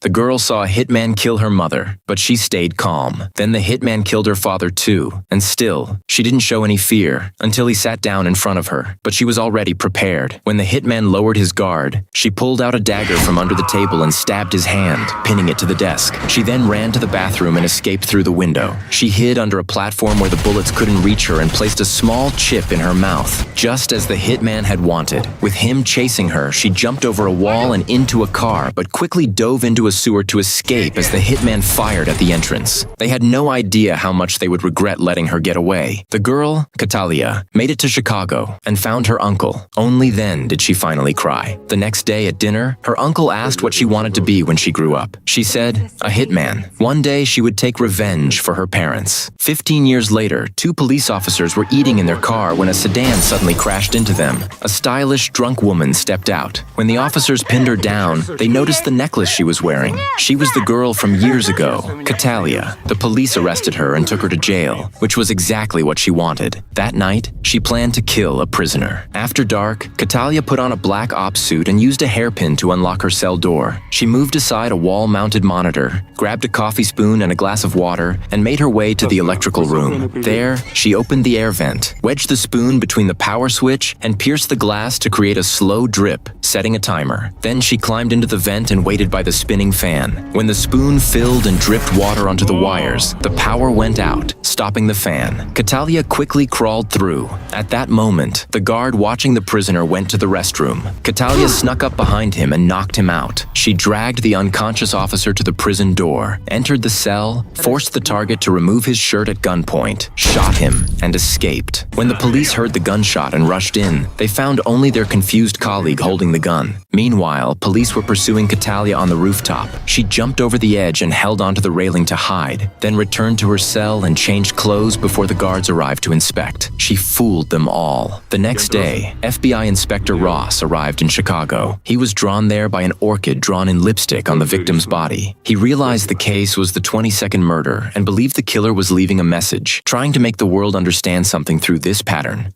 The girl saw a hitman kill her mother, but she stayed calm. Then the hitman killed her father too, and still, she didn't show any fear until he sat down in front of her, but she was already prepared. When the hitman lowered his guard, she pulled out a dagger from under the table and stabbed his hand, pinning it to the desk. She then ran to the bathroom and escaped through the window. She hid under a platform where the bullets couldn't reach her and placed a small chip in her mouth, just as the hitman had wanted. With him chasing her, she jumped over a wall and into a car, but quickly dove into a sewer to escape as the hitman fired at the entrance. They had no idea how much they would regret letting her get away. The girl, Catalia, made it to Chicago and found her uncle. Only then did she finally cry. The next day at dinner, her uncle asked what she wanted to be when she grew up. She said, a hitman. One day she would take revenge for her parents. 15 years later, 2 police officers were eating in their car when a sedan suddenly crashed into them. A stylish, drunk woman stepped out. When the officers pinned her down, they noticed the necklace she was wearing. She was the girl from years ago, Catalia. The police arrested her and took her to jail, which was exactly what she wanted. That night, she planned to kill a prisoner. After dark, Catalia put on a black ops suit and used a hairpin to unlock her cell door. She moved aside a wall-mounted monitor, grabbed a coffee spoon and a glass of water, and made her way to the electrical room. There, she opened the air vent, wedged the spoon between the power switch, and pierced the glass to create a slow drip, setting a timer. Then she climbed into the vent and waited by the spinning fan. When the spoon filled and dripped water onto the wires, the power went out, stopping the fan. Catalia quickly crawled through. At that moment, the guard watching the prisoner went to the restroom. Catalia snuck up behind him and knocked him out. She dragged the unconscious officer to the prison door, entered the cell, forced the target to remove his shirt at gunpoint, shot him, and escaped. When the police heard the gunshot and rushed in, they found only their confused colleague holding the gun. Meanwhile, police were pursuing Catalia on the rooftop. She jumped over the edge and held onto the railing to hide, then returned to her cell and changed clothes before the guards arrived to inspect. She fooled them all. The next day, FBI Inspector Ross arrived in Chicago. He was drawn there by an orchid drawn in lipstick on the victim's body. He realized the case was the 22nd murder and believed the killer was leaving a message, trying to make the world understand something through this pattern.